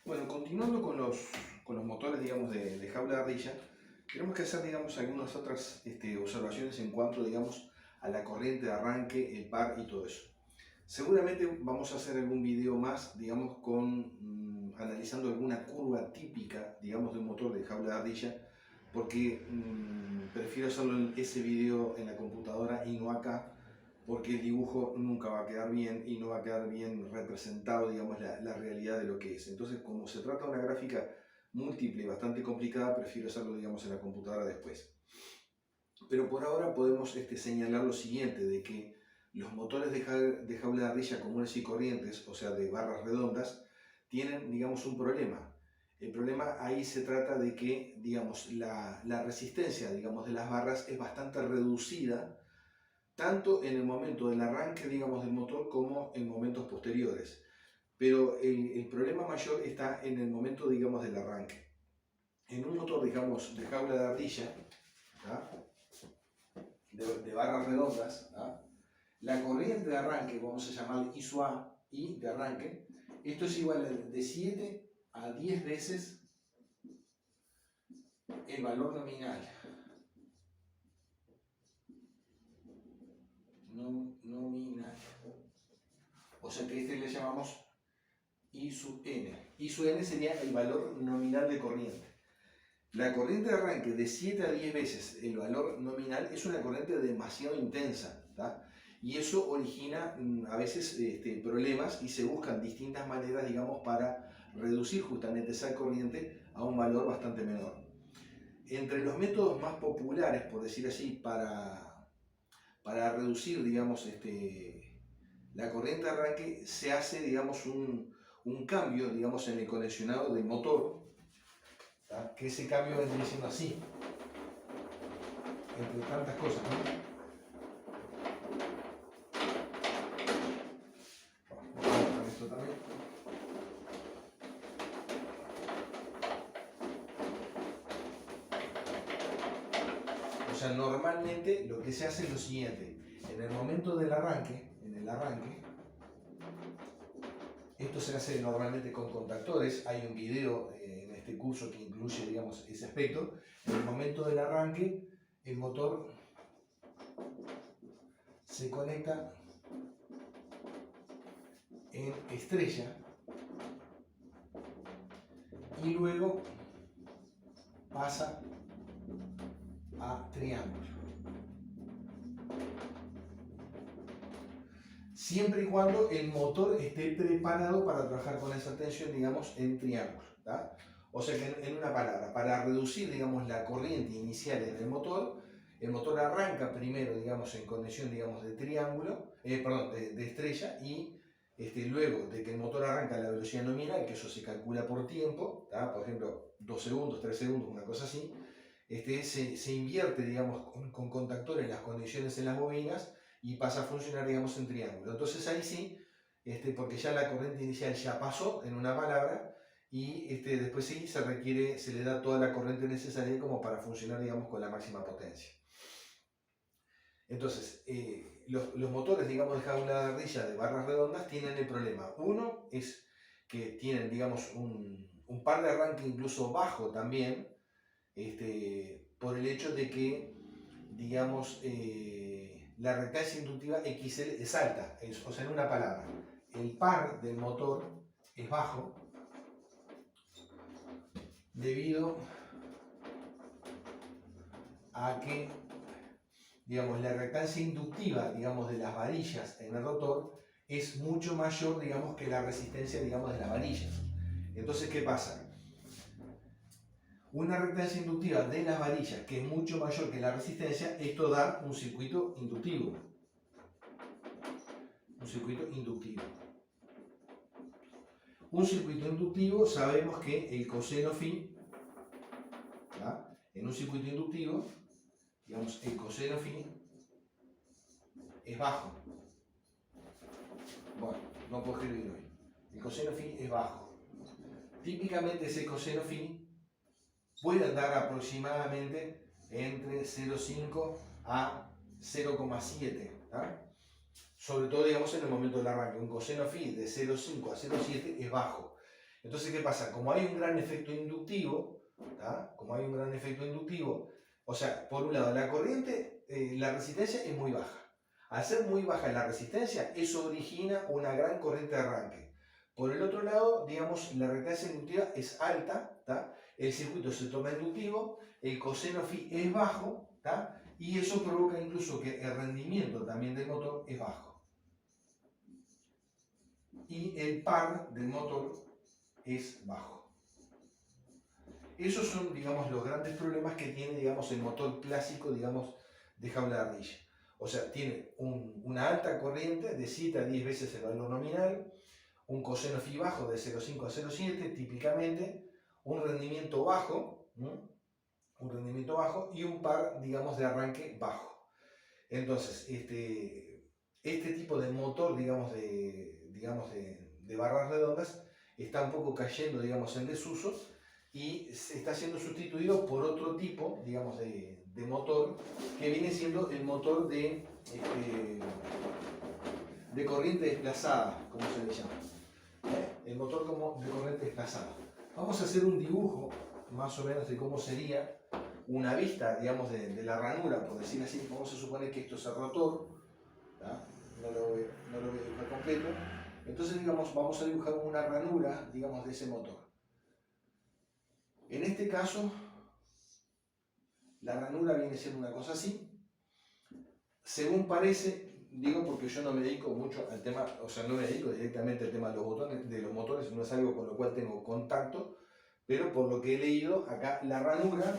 Bueno, continuando con los motores, digamos, de jaula de ardilla, tenemos que hacer, digamos, algunas otras observaciones en cuanto, digamos, a la corriente de arranque, el par y todo eso. Seguramente vamos a hacer algún video más, digamos, analizando alguna curva típica, digamos, de un motor de jaula de ardilla, porque prefiero hacerlo ese video en la computadora y no acá, porque el dibujo nunca va a quedar bien y no va a quedar bien representado, digamos, la realidad de lo que es. Entonces, como se trata de una gráfica múltiple y bastante complicada, prefiero hacerlo, digamos, en la computadora después. Pero por ahora podemos señalar lo siguiente, de que los motores de jaula de ardilla comunes y corrientes, o sea, de barras redondas, tienen, digamos, un problema. El problema ahí se trata de que, digamos, la resistencia, digamos, de las barras es bastante reducida, tanto en el momento del arranque, digamos, del motor como en momentos posteriores. Pero el problema mayor está en el momento, digamos, del arranque. En un motor, digamos, de jaula de ardilla, de barras redondas, la corriente de arranque, vamos a llamar I sub A, I de arranque, esto es igual de 7 a 10 veces el valor nominal. Nominal. O sea que le llamamos I sub n. I sub n sería el valor nominal de corriente. La corriente de arranque de 7 a 10 veces el valor nominal es una corriente demasiado intensa, ¿tá? Y eso origina a veces problemas y se buscan distintas maneras, digamos, para reducir justamente esa corriente a un valor bastante menor. Entre los métodos más populares, por decir así, para reducir, digamos, la corriente de arranque, se hace, digamos, un cambio, digamos, en el conexionado del motor, ¿tá? Que ese cambio vendría siendo así, entre tantas cosas, ¿no? Esto también. O sea, normalmente lo que se hace es lo siguiente: en el momento del arranque, esto se hace normalmente con contactores. Hay un video en este curso que incluye, digamos, ese aspecto. En el momento del arranque, el motor se conecta en estrella y luego pasa a triángulo. Siempre y cuando el motor esté preparado para trabajar con esa tensión, digamos, en triángulo, ¿tá? O sea que, en una palabra, para reducir, digamos, la corriente inicial en el motor arranca primero, digamos, en conexión, digamos, de triángulo, de estrella, y luego de que el motor arranca a la velocidad nominal, que eso se calcula por tiempo, ¿tá? Por ejemplo, 2 segundos, 3 segundos, una cosa así, se invierte, digamos, con contactores las condiciones en las bobinas y pasa a funcionar, digamos, en triángulo. Entonces ahí sí, porque ya la corriente inicial ya pasó, en una palabra, y después sí se le da toda la corriente necesaria como para funcionar, digamos, con la máxima potencia. Entonces, los motores, digamos, de jaula de ardilla de barras redondas tienen el problema. Uno es que tienen, digamos, un par de arranque incluso bajo también, por el hecho de que, digamos, la reactancia inductiva XL es alta. O sea, en una palabra, el par del motor es bajo debido a que, digamos, la reactancia inductiva, digamos, de las varillas en el rotor es mucho mayor, digamos, que la resistencia, digamos, de las varillas. Entonces, ¿qué pasa? Una reactancia inductiva de las varillas que es mucho mayor que la resistencia, esto da un circuito inductivo. Un circuito inductivo. Un circuito inductivo, sabemos que el coseno phi, ¿tá? En un circuito inductivo, digamos, el coseno phi es bajo. Bueno, no puedo escribir hoy. El coseno phi es bajo. Típicamente ese coseno phi puede andar aproximadamente entre 0,5 a 0,7, ¿tá? Sobre todo, digamos, en el momento del arranque. Un coseno phi de 0,5 a 0,7 es bajo. Entonces, ¿qué pasa? Como hay un gran efecto inductivo, ¿tá? Como hay un gran efecto inductivo, o sea, por un lado, la corriente, la resistencia es muy baja. Al ser muy baja la resistencia, eso origina una gran corriente de arranque. Por el otro lado, digamos, la reactancia inductiva es alta, ¿tá? El circuito se toma inductivo, el coseno phi es bajo, ¿tá? Y eso provoca incluso que el rendimiento también del motor es bajo. Y el par del motor es bajo. Esos son, digamos, los grandes problemas que tiene, digamos, el motor clásico, digamos, de jaula de ardilla. O sea, tiene una alta corriente de 7 a 10 veces el valor nominal, un coseno phi bajo de 0,5 a 0,7 típicamente, un rendimiento bajo, y un par, digamos, de arranque bajo. Entonces, este tipo de motor, digamos, de barras redondas, está un poco cayendo, digamos, en desuso y se está siendo sustituido por otro tipo, digamos, de motor que viene siendo el motor de corriente desplazada, como se le llama. El motor como de corriente desplazada. Vamos a hacer un dibujo más o menos de cómo sería una vista, digamos, de la ranura, por decir así. Vamos a suponer que esto es el rotor, ¿tá? No lo voy a dibujar completo. Entonces, digamos, vamos a dibujar una ranura, digamos, de ese motor. En este caso, la ranura viene siendo una cosa así. Según parece, digo porque yo no me dedico mucho al tema, o sea, no me dedico directamente al tema de los motores, no es algo con lo cual tengo contacto, pero por lo que he leído, acá la ranura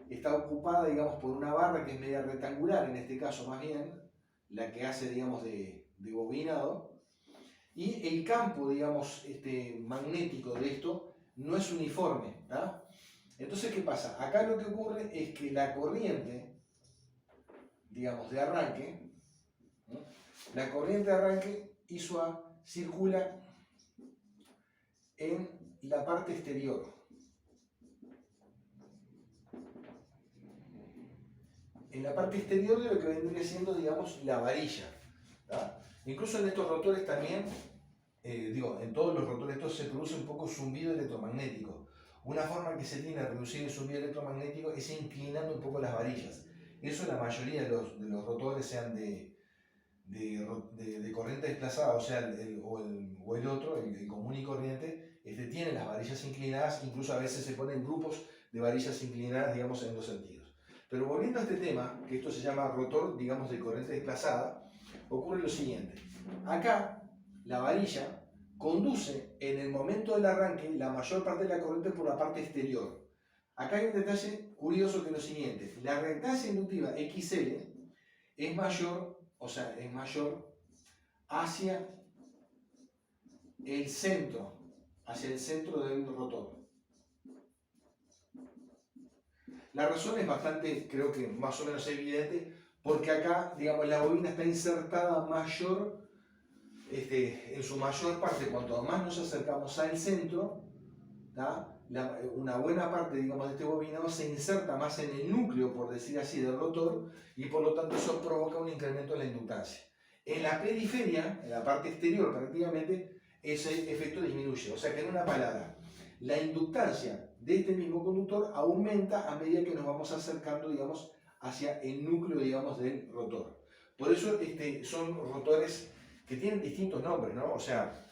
está ocupada, digamos, por una barra que es media rectangular, en este caso más bien, la que hace, digamos, de bobinado, y el campo, digamos, magnético de esto no es uniforme, ¿tá? Entonces, ¿qué pasa? Acá lo que ocurre es que la corriente, digamos, de arranque, ¿no? La corriente de arranque ISOA circula en la parte exterior. En la parte exterior de lo que vendría siendo, digamos, la varilla, ¿tá? Incluso en estos rotores también, en todos los rotores estos se produce un poco zumbido electromagnético. Una forma que se tiene a reducir el zumbido electromagnético es inclinando un poco las varillas. Eso la mayoría de los rotores, sean de corriente desplazada, o sea, el otro, el común y corriente, tiene las varillas inclinadas, incluso a veces se ponen grupos de varillas inclinadas, digamos, en dos sentidos. Pero volviendo a este tema, que esto se llama rotor, digamos, de corriente desplazada, ocurre lo siguiente. Acá, la varilla conduce en el momento del arranque la mayor parte de la corriente por la parte exterior. Acá hay un detalle curioso que es lo siguiente. La reactancia inductiva XL es mayor, hacia el centro del rotor. La razón es bastante, creo que más o menos evidente, porque acá, digamos, la bobina está insertada en su mayor parte. Cuanto más nos acercamos al centro, ¿tá? Una buena parte, digamos, de este bobinado se inserta más en el núcleo, por decir así, del rotor, y por lo tanto eso provoca un incremento en la inductancia. En la periferia, en la parte exterior prácticamente, ese efecto disminuye. O sea que, en una palabra, la inductancia de este mismo conductor aumenta a medida que nos vamos acercando, digamos, hacia el núcleo, digamos, del rotor. Por eso son rotores que tienen distintos nombres, ¿no? O sea,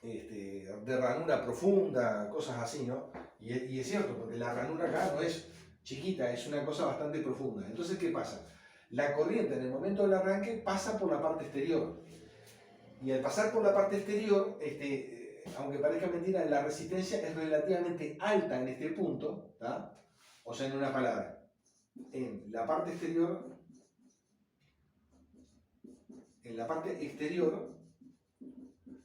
de ranura profunda, cosas así, ¿no? Y es cierto, porque la ranura acá no es chiquita, es una cosa bastante profunda. Entonces, ¿qué pasa? La corriente en el momento del arranque pasa por la parte exterior. Y al pasar por la parte exterior, aunque parezca mentira, la resistencia es relativamente alta en este punto, ¿tá? O sea, en una palabra, en la parte exterior,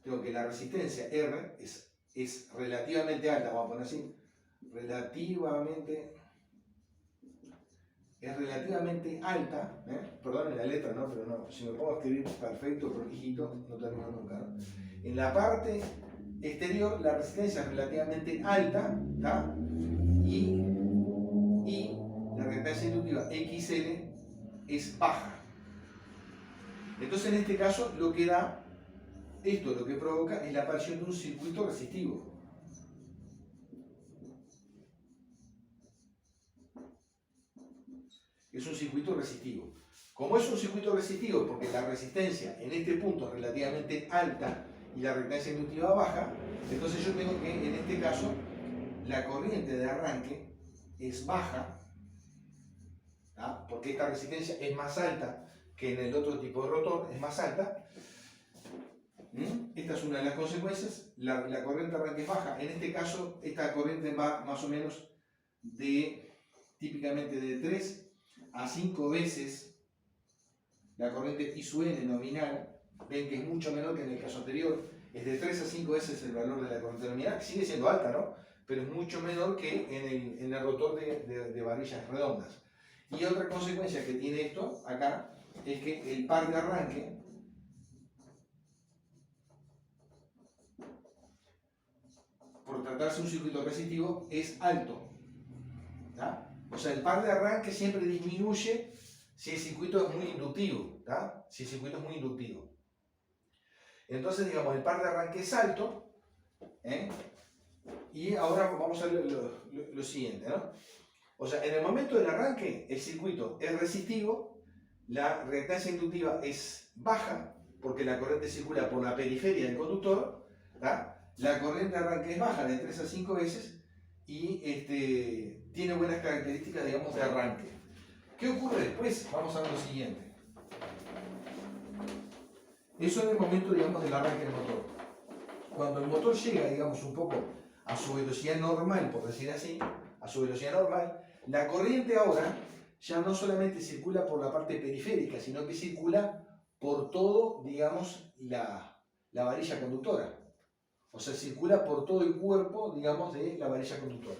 tengo que la resistencia R es relativamente alta, vamos a poner así, es relativamente alta, perdón la letra, ¿no? Pero no, si me pongo a escribir perfecto, prolijito, no termino nunca, ¿no? En la parte exterior la resistencia es relativamente alta, ¿tá? Y la reactancia inductiva XL es baja. Entonces, en este caso, lo que provoca es la aparición de un circuito resistivo. es un circuito resistivo. Como es un circuito resistivo, porque la resistencia en este punto es relativamente alta y la reactancia inductiva baja, entonces yo tengo que, en este caso, la corriente de arranque es baja, ¿tá? Porque esta resistencia es más alta que en el otro tipo de rotor, es más alta. Esta es una de las consecuencias. La corriente de arranque es baja. En este caso, esta corriente va más o menos típicamente de 3 a 5 veces la corriente I sub n nominal. Ven que es mucho menor que en el caso anterior. Es de 3 a 5 veces el valor de la corriente nominal. Sigue siendo alta, ¿no? Pero es mucho menor que en el rotor de varillas redondas. Y otra consecuencia que tiene esto acá es que el par de arranque por tratarse de un circuito resistivo es alto, ¿tá? O sea, el par de arranque siempre disminuye si el circuito es muy inductivo, ¿tá? Si el circuito es muy inductivo. Entonces, digamos, el par de arranque es alto, ¿eh? Y ahora vamos a ver lo siguiente, ¿no? O sea, en el momento del arranque, el circuito es resistivo, la reactancia inductiva es baja, porque la corriente circula por la periferia del conductor, ¿tá? La corriente de arranque es baja, de 3 a 5 veces, y tiene buenas características, digamos, de arranque. ¿Qué ocurre después? Vamos a ver lo siguiente. Eso en el momento, digamos, del arranque del motor. Cuando el motor llega, digamos, un poco a su velocidad normal, por decir así, a su velocidad normal, la corriente ahora ya no solamente circula por la parte periférica, sino que circula por todo, digamos, la varilla conductora. O sea, circula por todo el cuerpo, digamos, de la varilla conductora.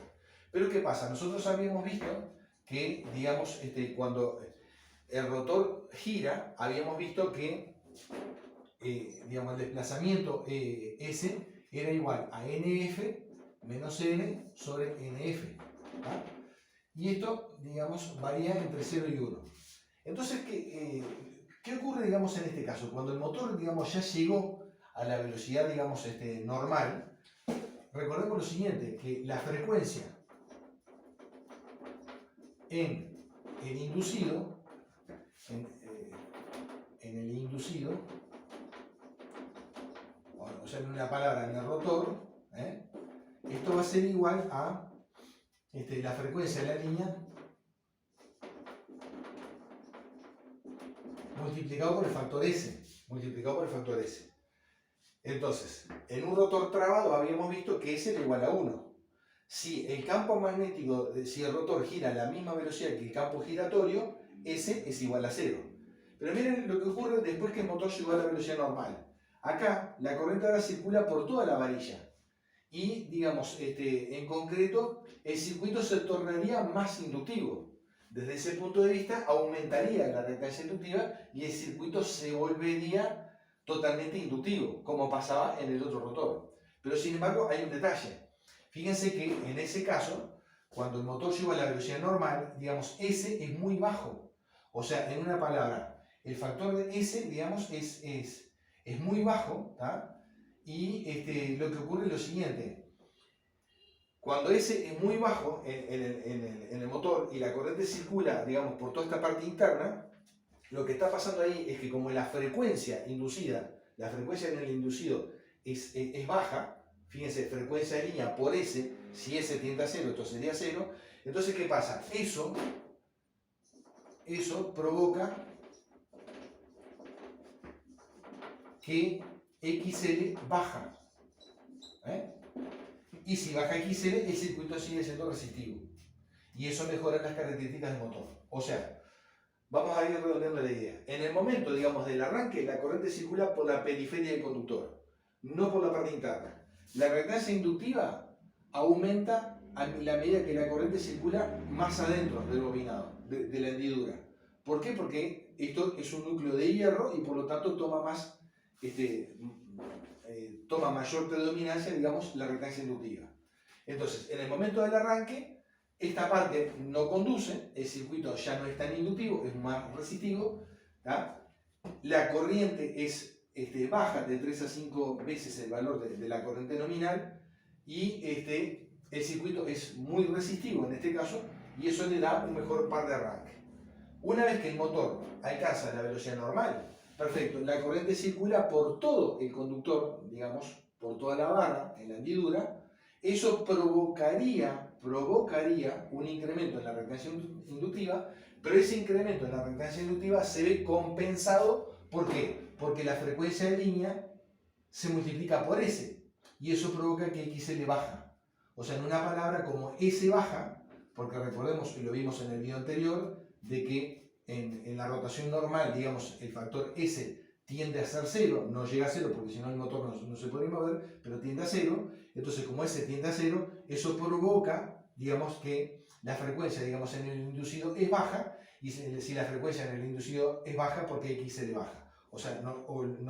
Pero ¿qué pasa? Nosotros habíamos visto que, digamos, cuando el rotor gira, habíamos visto que, digamos, el desplazamiento S era igual a NF menos N sobre NF. ¿Tá? Y esto, digamos, varía entre 0 y 1. Entonces, ¿qué ocurre, digamos, en este caso? Cuando el motor, digamos, ya llegó a la velocidad, digamos, normal, recordemos lo siguiente, que la frecuencia en el inducido, o sea, en una palabra, en el rotor, esto va a ser igual a la frecuencia de la línea multiplicado por el factor S. Entonces, en un rotor trabado habíamos visto que S era igual a 1. Si el campo magnético, si el rotor gira a la misma velocidad que el campo giratorio, S es igual a 0. Pero miren lo que ocurre después que el motor llegó a la velocidad normal. Acá, la corriente ahora circula por toda la varilla. Y, digamos, en concreto, el circuito se tornaría más inductivo. Desde ese punto de vista, aumentaría la reactancia inductiva y el circuito se volvería totalmente inductivo, como pasaba en el otro rotor. Pero sin embargo hay un detalle. Fíjense que en ese caso, cuando el motor llegó a la velocidad normal, digamos, S es muy bajo. O sea, en una palabra, el factor de S, digamos, es muy bajo, ¿tá? Y lo que ocurre es lo siguiente. Cuando S es muy bajo en el motor y la corriente circula, digamos, por toda esta parte interna, lo que está pasando ahí es que como la frecuencia inducida, la frecuencia en el inducido es baja, fíjense, frecuencia de línea por S, si S tiende a 0, esto sería 0, entonces ¿qué pasa? Eso provoca que XL baja. Y si baja XL, el circuito sigue siendo resistivo. Y eso mejora las características del motor. O sea, vamos a ir redondeando la idea. En el momento, digamos, del arranque, la corriente circula por la periferia del conductor, no por la parte interna. La reactancia inductiva aumenta a la medida que la corriente circula más adentro del bobinado, de la hendidura. ¿Por qué? Porque esto es un núcleo de hierro y por lo tanto toma mayor predominancia, digamos, la reactancia inductiva. Entonces, en el momento del arranque, esta parte no conduce, el circuito ya no es tan inductivo, es más resistivo, ¿tá? La corriente es baja de 3 a 5 veces el valor de la corriente nominal y el circuito es muy resistivo en este caso y eso le da un mejor par de arranque. Una vez que el motor alcanza la velocidad normal, perfecto, la corriente circula por todo el conductor, digamos, por toda la barra, en la hendidura. Eso provocaría un incremento en la reactancia inductiva, pero ese incremento en la reactancia inductiva se ve compensado. ¿Por qué? Porque la frecuencia de línea se multiplica por S y eso provoca que XL baja. O sea, en una palabra, como S baja, porque recordemos, y lo vimos en el video anterior, de que en la rotación normal, digamos, el factor S tiende a ser 0, no llega a 0 porque si no el motor no se puede mover, pero tiende a 0. Entonces, como S tiende a 0, eso provoca, digamos, que la frecuencia, digamos, en el inducido es baja, y si la frecuencia en el inducido es baja, porque XL baja. O sea, no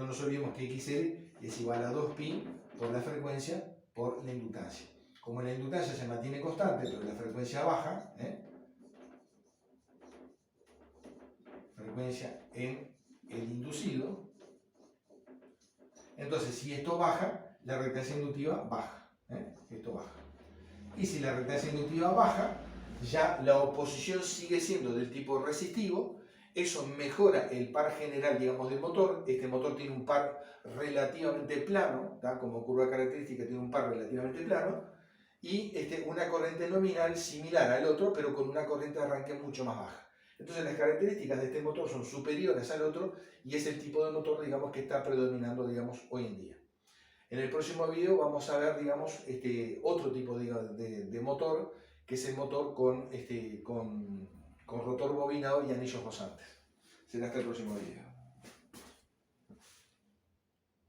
nos olvidemos que XL es igual a 2pi por la frecuencia por la inductancia. Como la inductancia se mantiene constante, pero la frecuencia baja, frecuencia en el inducido, entonces si esto baja, la reactancia inductiva baja. Esto baja. Y si la reactancia inductiva baja, ya la oposición sigue siendo del tipo resistivo. Eso mejora el par general, digamos, del motor. Este motor tiene un par relativamente plano, ¿tá? Como curva característica tiene un par relativamente plano, y una corriente nominal similar al otro, pero con una corriente de arranque mucho más baja. Entonces las características de este motor son superiores al otro y es el tipo de motor, digamos, que está predominando, digamos, hoy en día. En el próximo video vamos a ver, digamos, otro tipo de motor, que es el motor con rotor bobinado y anillos rosantes. Será hasta el próximo video.